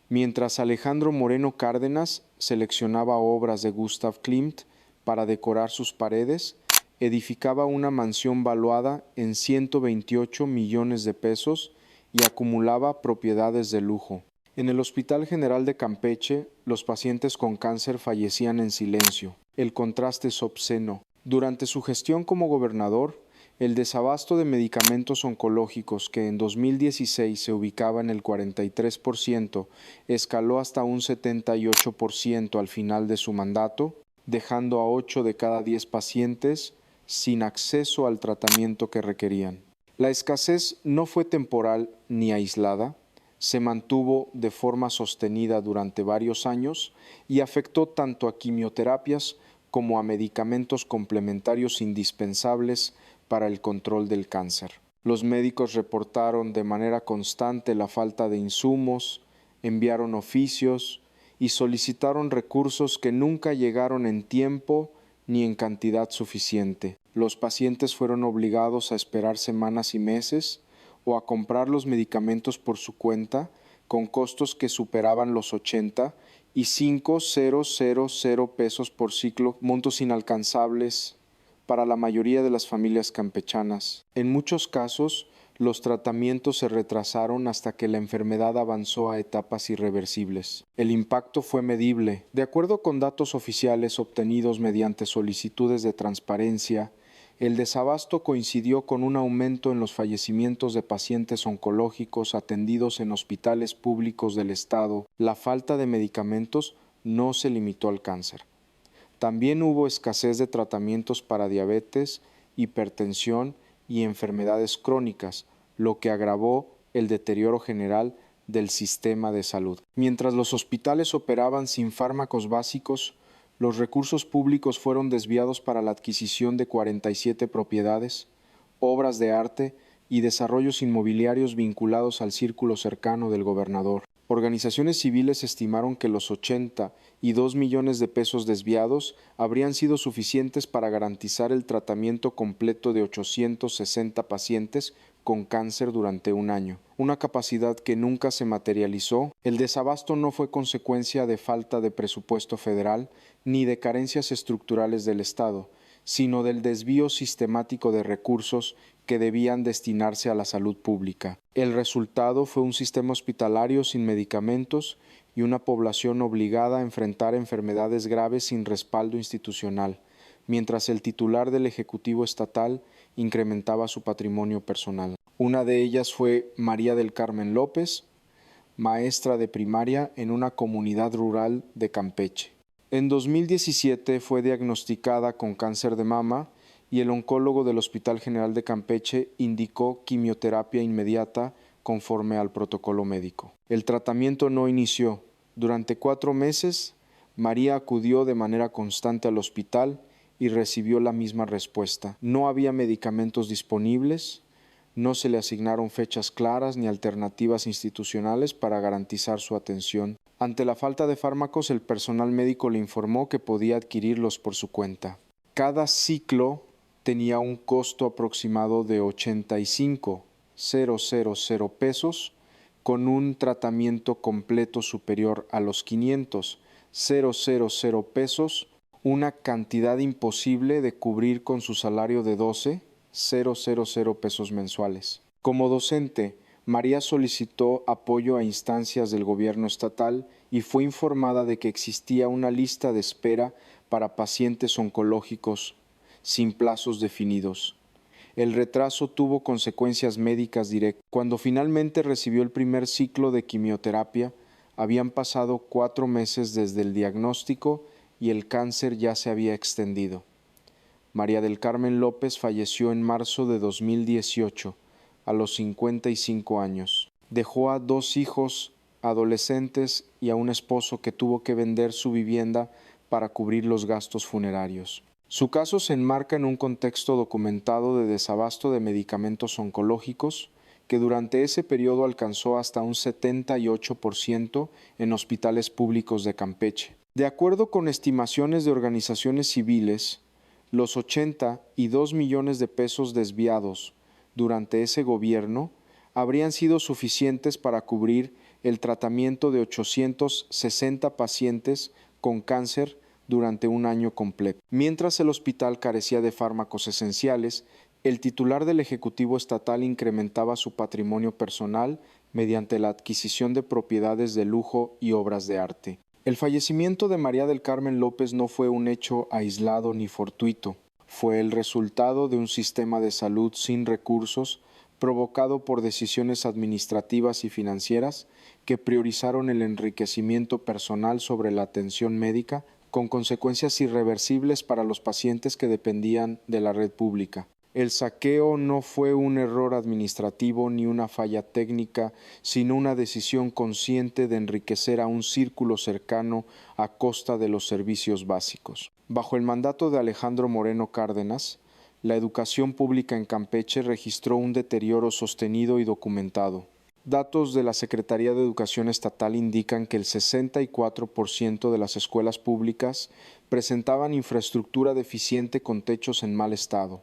mientras Alejandro Moreno Cárdenas seleccionaba obras de Gustav Klimt para decorar sus paredes, edificaba una mansión valuada en 128 millones de pesos y acumulaba propiedades de lujo. En el Hospital General de Campeche, los pacientes con cáncer fallecían en silencio. El contraste es obsceno. Durante su gestión como gobernador, el desabasto de medicamentos oncológicos, que en 2016 se ubicaba en el 43%, escaló hasta un 78% al final de su mandato, dejando a 8 de cada 10 pacientes sin acceso al tratamiento que requerían. La escasez no fue temporal ni aislada, se mantuvo de forma sostenida durante varios años y afectó tanto a quimioterapias como a medicamentos complementarios indispensables para el control del cáncer. Los médicos reportaron de manera constante la falta de insumos, enviaron oficios y solicitaron recursos que nunca llegaron en tiempo ni en cantidad suficiente. Los pacientes fueron obligados a esperar semanas y meses o a comprar los medicamentos por su cuenta con costos que superaban los 80 y 5,000 pesos por ciclo, montos inalcanzables para la mayoría de las familias campechanas. En muchos casos, los tratamientos se retrasaron hasta que la enfermedad avanzó a etapas irreversibles. El impacto fue medible. De acuerdo con datos oficiales obtenidos mediante solicitudes de transparencia, el desabasto coincidió con un aumento en los fallecimientos de pacientes oncológicos atendidos en hospitales públicos del Estado. La falta de medicamentos no se limitó al cáncer. También hubo escasez de tratamientos para diabetes, hipertensión y enfermedades crónicas, lo que agravó el deterioro general del sistema de salud. Mientras los hospitales operaban sin fármacos básicos, los recursos públicos fueron desviados para la adquisición de 47 propiedades, obras de arte y desarrollos inmobiliarios vinculados al círculo cercano del gobernador. Organizaciones civiles estimaron que los 82 millones de pesos desviados habrían sido suficientes para garantizar el tratamiento completo de 860 pacientes con cáncer durante un año, una capacidad que nunca se materializó. El desabasto no fue consecuencia de falta de presupuesto federal ni de carencias estructurales del Estado, sino del desvío sistemático de recursos que debían destinarse a la salud pública. El resultado fue un sistema hospitalario sin medicamentos y una población obligada a enfrentar enfermedades graves sin respaldo institucional, mientras el titular del Ejecutivo Estatal incrementaba su patrimonio personal. Una de ellas fue María del Carmen López, maestra de primaria en una comunidad rural de Campeche. En 2017 fue diagnosticada con cáncer de mama y el oncólogo del Hospital General de Campeche indicó quimioterapia inmediata conforme al protocolo médico. El tratamiento no inició. Durante 4 meses, María acudió de manera constante al hospital y recibió la misma respuesta. No había medicamentos disponibles, no se le asignaron fechas claras ni alternativas institucionales para garantizar su atención. Ante la falta de fármacos, el personal médico le informó que podía adquirirlos por su cuenta. Cada ciclo tenía un costo aproximado de 85,000 pesos, con un tratamiento completo superior a los 500,000 pesos, una cantidad imposible de cubrir con su salario de 12,000 pesos mensuales. Como docente, María solicitó apoyo a instancias del gobierno estatal y fue informada de que existía una lista de espera para pacientes oncológicos sin plazos definidos. El retraso tuvo consecuencias médicas directas. Cuando finalmente recibió el primer ciclo de quimioterapia, habían pasado 4 meses desde el diagnóstico y el cáncer ya se había extendido. María del Carmen López falleció en marzo de 2018, a los 55 años. Dejó a 2 hijos adolescentes y a un esposo que tuvo que vender su vivienda para cubrir los gastos funerarios. Su caso se enmarca en un contexto documentado de desabasto de medicamentos oncológicos que durante ese periodo alcanzó hasta un 78% en hospitales públicos de Campeche. De acuerdo con estimaciones de organizaciones civiles, los 82 millones de pesos desviados durante ese gobierno habrían sido suficientes para cubrir el tratamiento de 860 pacientes con cáncer durante un año completo. Mientras el hospital carecía de fármacos esenciales, el titular del Ejecutivo Estatal incrementaba su patrimonio personal mediante la adquisición de propiedades de lujo y obras de arte. El fallecimiento de María del Carmen López no fue un hecho aislado ni fortuito, fue el resultado de un sistema de salud sin recursos provocado por decisiones administrativas y financieras que priorizaron el enriquecimiento personal sobre la atención médica, con consecuencias irreversibles para los pacientes que dependían de la red pública. El saqueo no fue un error administrativo ni una falla técnica, sino una decisión consciente de enriquecer a un círculo cercano a costa de los servicios básicos. Bajo el mandato de Alejandro Moreno Cárdenas, la educación pública en Campeche registró un deterioro sostenido y documentado. Datos de la Secretaría de Educación Estatal indican que el 64% de las escuelas públicas presentaban infraestructura deficiente con techos en mal estado,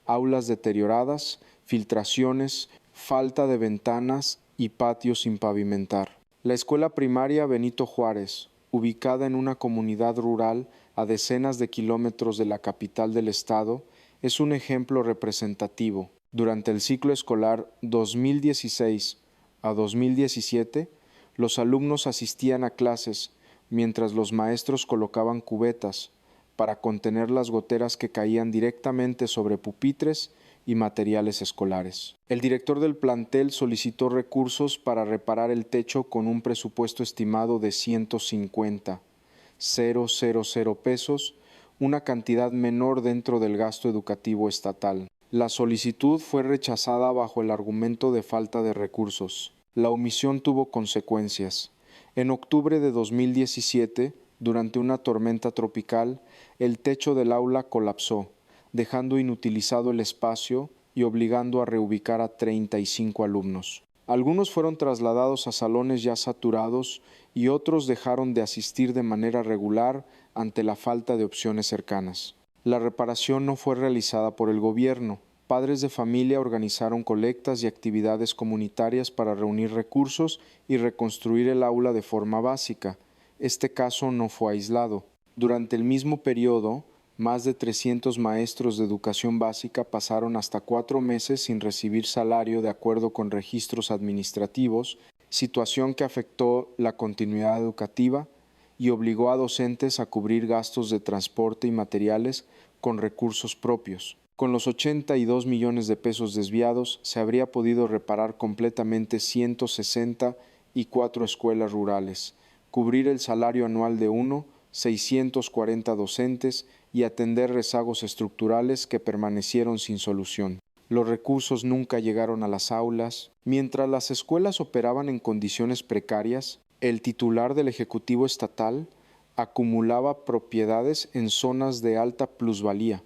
aulas deterioradas, filtraciones, falta de ventanas y patios sin pavimentar. La escuela primaria Benito Juárez, ubicada en una comunidad rural a decenas de kilómetros de la capital del estado, es un ejemplo representativo. Durante el ciclo escolar 2016 a 2017, los alumnos asistían a clases mientras los maestros colocaban cubetas para contener las goteras que caían directamente sobre pupitres y materiales escolares. El director del plantel solicitó recursos para reparar el techo con un presupuesto estimado de 150,000 pesos, una cantidad menor dentro del gasto educativo estatal. La solicitud fue rechazada bajo el argumento de falta de recursos. La omisión tuvo consecuencias. En octubre de 2017, durante una tormenta tropical, el techo del aula colapsó, dejando inutilizado el espacio y obligando a reubicar a 35 alumnos. Algunos fueron trasladados a salones ya saturados y otros dejaron de asistir de manera regular ante la falta de opciones cercanas. La reparación no fue realizada por el gobierno. Padres de familia organizaron colectas y actividades comunitarias para reunir recursos y reconstruir el aula de forma básica. Este caso no fue aislado. Durante el mismo periodo, más de 300 maestros de educación básica pasaron hasta 4 meses sin recibir salario de acuerdo con registros administrativos, situación que afectó la continuidad educativa y obligó a docentes a cubrir gastos de transporte y materiales con recursos propios. Con los 82 millones de pesos desviados, se habría podido reparar completamente 164 escuelas rurales, cubrir el salario anual de 640 docentes y atender rezagos estructurales que permanecieron sin solución. Los recursos nunca llegaron a las aulas. Mientras las escuelas operaban en condiciones precarias, el titular del Ejecutivo Estatal acumulaba propiedades en zonas de alta plusvalía,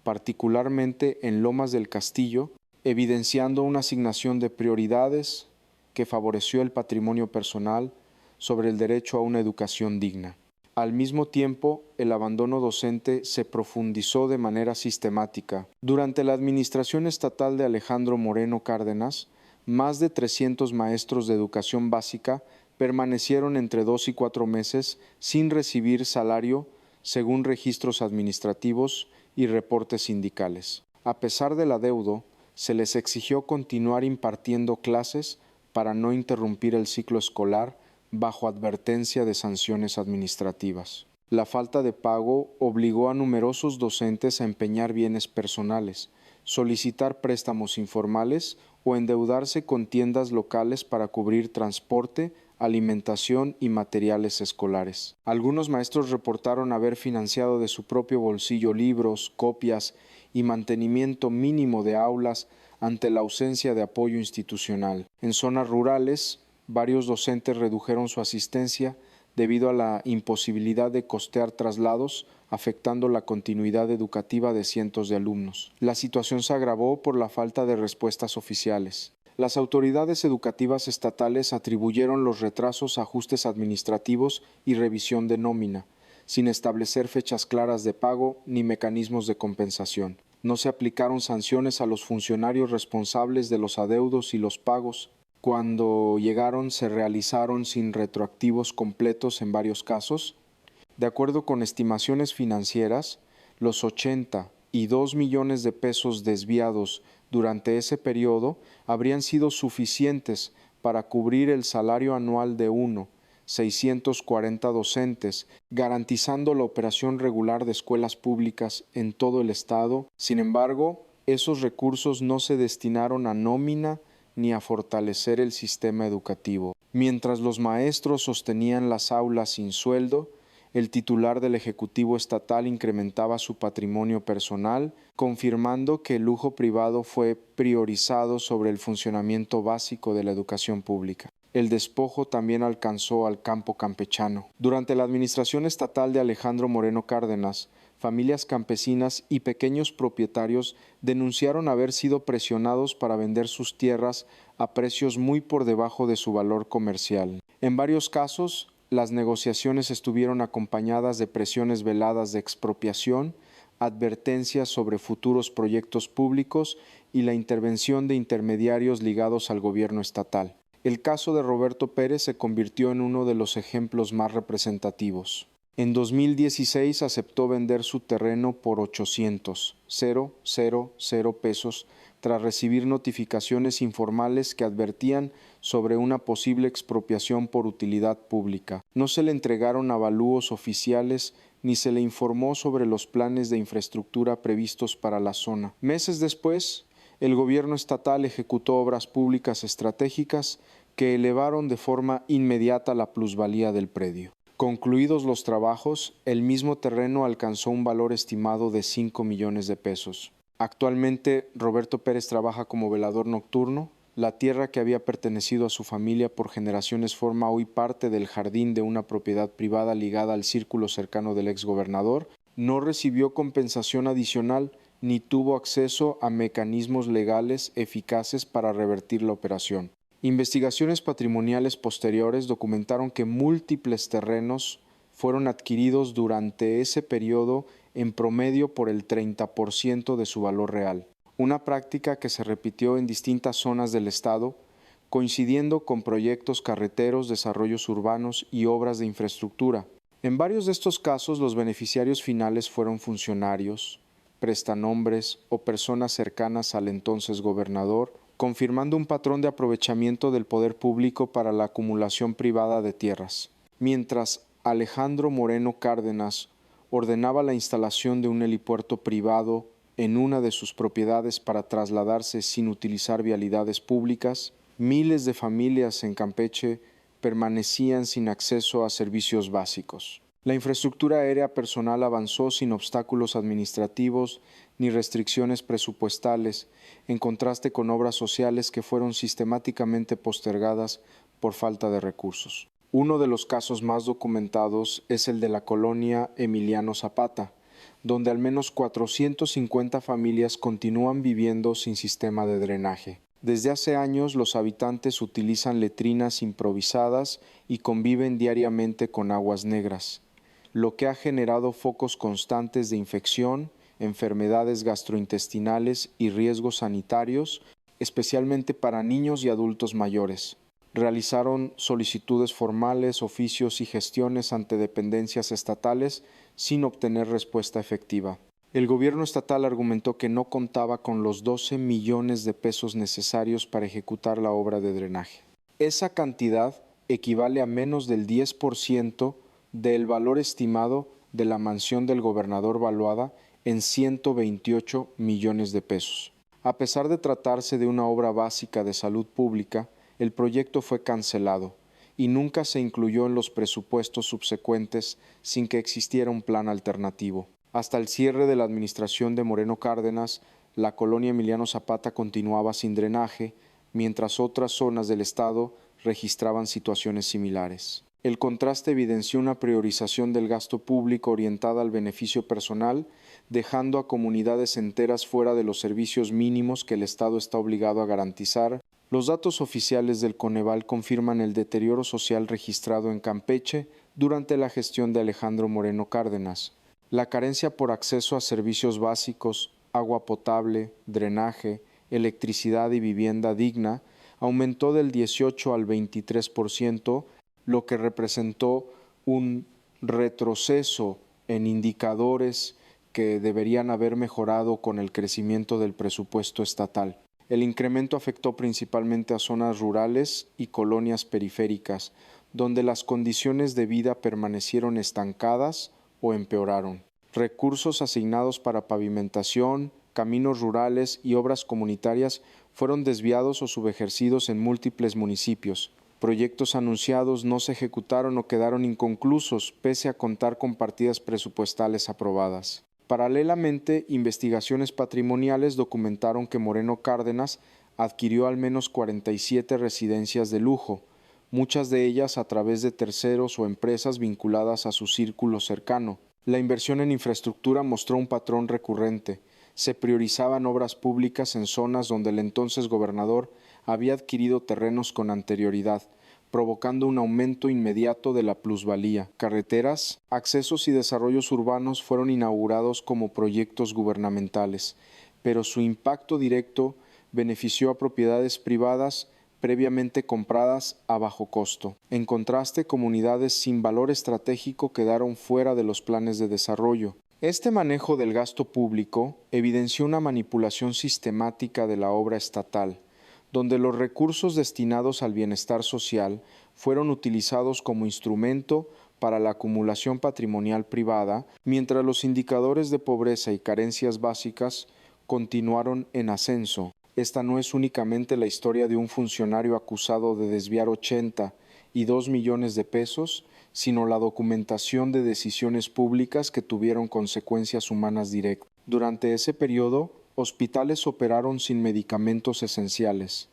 particularmente en Lomas del Castillo, evidenciando una asignación de prioridades que favoreció el patrimonio personal sobre el derecho a una educación digna. Al mismo tiempo, el abandono docente se profundizó de manera sistemática. Durante la administración estatal de Alejandro Moreno Cárdenas, más de 300 maestros de educación básica permanecieron entre 2 y 4 meses sin recibir salario, según registros administrativos y reportes sindicales. A pesar del adeudo, se les exigió continuar impartiendo clases para no interrumpir el ciclo escolar bajo advertencia de sanciones administrativas. La falta de pago obligó a numerosos docentes a empeñar bienes personales, solicitar préstamos informales o endeudarse con tiendas locales para cubrir transporte, alimentación y materiales escolares. Algunos maestros reportaron haber financiado de su propio bolsillo libros, copias y mantenimiento mínimo de aulas ante la ausencia de apoyo institucional. En zonas rurales, varios docentes redujeron su asistencia debido a la imposibilidad de costear traslados, afectando la continuidad educativa de cientos de alumnos. La situación se agravó por la falta de respuestas oficiales. Las autoridades educativas estatales atribuyeron los retrasos a ajustes administrativos y revisión de nómina, sin establecer fechas claras de pago ni mecanismos de compensación. No se aplicaron sanciones a los funcionarios responsables de los adeudos y los pagos, Cuando llegaron se realizaron sin retroactivos completos en varios casos. De acuerdo con estimaciones financieras, los 82 millones de pesos desviados durante ese periodo habrían sido suficientes para cubrir el salario anual de 640 docentes, garantizando la operación regular de escuelas públicas en todo el estado. Sin embargo, esos recursos no se destinaron a nómina ni a fortalecer el sistema educativo. Mientras los maestros sostenían las aulas sin sueldo, el titular del Ejecutivo Estatal incrementaba su patrimonio personal, confirmando que el lujo privado fue priorizado sobre el funcionamiento básico de la educación pública. El despojo también alcanzó al campo campechano. Durante la administración estatal de Alejandro Moreno Cárdenas, familias campesinas y pequeños propietarios denunciaron haber sido presionados para vender sus tierras a precios muy por debajo de su valor comercial. En varios casos, las negociaciones estuvieron acompañadas de presiones veladas de expropiación, advertencias sobre futuros proyectos públicos y la intervención de intermediarios ligados al gobierno estatal. El caso de Roberto Pérez se convirtió en uno de los ejemplos más representativos. En 2016 aceptó vender su terreno por 800 pesos tras recibir notificaciones informales que advertían sobre una posible expropiación por utilidad pública. No se le entregaron avalúos oficiales ni se le informó sobre los planes de infraestructura previstos para la zona. Meses después, el gobierno estatal ejecutó obras públicas estratégicas que elevaron de forma inmediata la plusvalía del predio. Concluidos los trabajos, el mismo terreno alcanzó un valor estimado de 5 millones de pesos. Actualmente, Roberto Pérez trabaja como velador nocturno. La tierra que había pertenecido a su familia por generaciones forma hoy parte del jardín de una propiedad privada ligada al círculo cercano del exgobernador. No recibió compensación adicional ni tuvo acceso a mecanismos legales eficaces para revertir la operación. Investigaciones patrimoniales posteriores documentaron que múltiples terrenos fueron adquiridos durante ese periodo en promedio por el 30% de su valor real, una práctica que se repitió en distintas zonas del estado, coincidiendo con proyectos carreteros, desarrollos urbanos y obras de infraestructura. En varios de estos casos, los beneficiarios finales fueron funcionarios, prestanombres o personas cercanas al entonces gobernador, confirmando un patrón de aprovechamiento del poder público para la acumulación privada de tierras. Mientras Alejandro Moreno Cárdenas ordenaba la instalación de un helipuerto privado en una de sus propiedades para trasladarse sin utilizar vialidades públicas, miles de familias en Campeche permanecían sin acceso a servicios básicos. La infraestructura aérea personal avanzó sin obstáculos administrativos ni restricciones presupuestales, en contraste con obras sociales que fueron sistemáticamente postergadas por falta de recursos. Uno de los casos más documentados es el de la colonia Emiliano Zapata, donde al menos 450 familias continúan viviendo sin sistema de drenaje. Desde hace años los habitantes utilizan letrinas improvisadas y conviven diariamente con aguas negras, lo que ha generado focos constantes de infección, enfermedades gastrointestinales y riesgos sanitarios, especialmente para niños y adultos mayores. Realizaron solicitudes formales, oficios y gestiones ante dependencias estatales sin obtener respuesta efectiva. El gobierno estatal argumentó que no contaba con los 12 millones de pesos necesarios para ejecutar la obra de drenaje. Esa cantidad equivale a menos del 10% del valor estimado de la mansión del gobernador valuada en 128 millones de pesos. A pesar de tratarse de una obra básica de salud pública, el proyecto fue cancelado y nunca se incluyó en los presupuestos subsecuentes sin que existiera un plan alternativo. Hasta el cierre de la administración de Moreno Cárdenas, la colonia Emiliano Zapata continuaba sin drenaje, mientras otras zonas del estado registraban situaciones similares. El contraste evidenció una priorización del gasto público orientada al beneficio personal, dejando a comunidades enteras fuera de los servicios mínimos que el Estado está obligado a garantizar. Los datos oficiales del Coneval confirman el deterioro social registrado en Campeche durante la gestión de Alejandro Moreno Cárdenas. La carencia por acceso a servicios básicos, agua potable, drenaje, electricidad y vivienda digna aumentó del 18 al 23%, lo que representó un retroceso en indicadores que deberían haber mejorado con el crecimiento del presupuesto estatal. El incremento afectó principalmente a zonas rurales y colonias periféricas, donde las condiciones de vida permanecieron estancadas o empeoraron. Recursos asignados para pavimentación, caminos rurales y obras comunitarias fueron desviados o subejercidos en múltiples municipios. Proyectos anunciados no se ejecutaron o quedaron inconclusos, pese a contar con partidas presupuestales aprobadas. Paralelamente, investigaciones patrimoniales documentaron que Moreno Cárdenas adquirió al menos 47 residencias de lujo, muchas de ellas a través de terceros o empresas vinculadas a su círculo cercano. La inversión en infraestructura mostró un patrón recurrente. Se priorizaban obras públicas en zonas donde el entonces gobernador había adquirido terrenos con anterioridad, provocando un aumento inmediato de la plusvalía. Carreteras, accesos y desarrollos urbanos fueron inaugurados como proyectos gubernamentales, pero su impacto directo benefició a propiedades privadas previamente compradas a bajo costo. En contraste, comunidades sin valor estratégico quedaron fuera de los planes de desarrollo. Este manejo del gasto público evidenció una manipulación sistemática de la obra estatal, donde los recursos destinados al bienestar social fueron utilizados como instrumento para la acumulación patrimonial privada, mientras los indicadores de pobreza y carencias básicas continuaron en ascenso. Esta no es únicamente la historia de un funcionario acusado de desviar 82 millones de pesos, sino la documentación de decisiones públicas que tuvieron consecuencias humanas directas. Durante ese periodo, hospitales operaron sin medicamentos esenciales,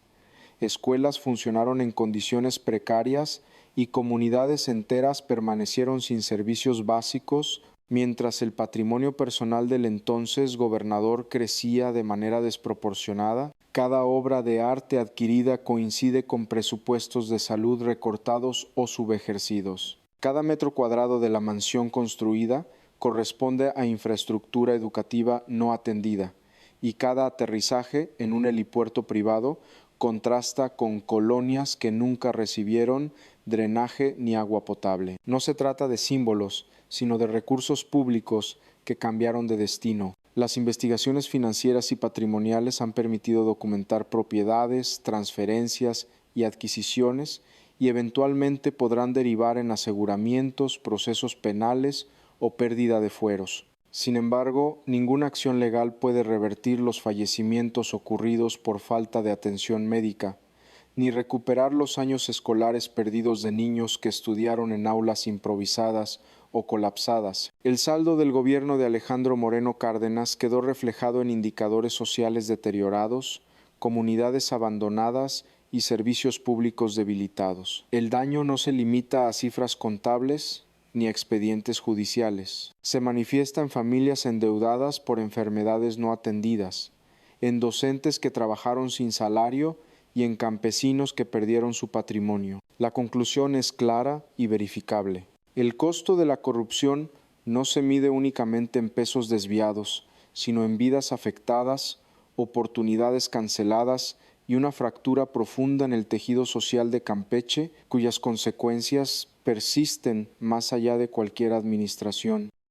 escuelas funcionaron en condiciones precarias y comunidades enteras permanecieron sin servicios básicos, mientras el patrimonio personal del entonces gobernador crecía de manera desproporcionada. Cada obra de arte adquirida coincide con presupuestos de salud recortados o subejercidos. Cada metro cuadrado de la mansión construida corresponde a infraestructura educativa no atendida, y cada aterrizaje en un helipuerto privado contrasta con colonias que nunca recibieron drenaje ni agua potable. No se trata de símbolos, sino de recursos públicos que cambiaron de destino. Las investigaciones financieras y patrimoniales han permitido documentar propiedades, transferencias y adquisiciones y eventualmente podrán derivar en aseguramientos, procesos penales o pérdida de fueros. Sin embargo, ninguna acción legal puede revertir los fallecimientos ocurridos por falta de atención médica, ni recuperar los años escolares perdidos de niños que estudiaron en aulas improvisadas o colapsadas. El saldo del gobierno de Alejandro Moreno Cárdenas quedó reflejado en indicadores sociales deteriorados, comunidades abandonadas y servicios públicos debilitados. El daño no se limita a cifras contables ni a expedientes judiciales. Se manifiesta en familias endeudadas por enfermedades no atendidas, en docentes que trabajaron sin salario y en campesinos que perdieron su patrimonio. La conclusión es clara y verificable. El costo de la corrupción no se mide únicamente en pesos desviados, sino en vidas afectadas, oportunidades canceladas y una fractura profunda en el tejido social de Campeche, cuyas consecuencias persisten más allá de cualquier administración.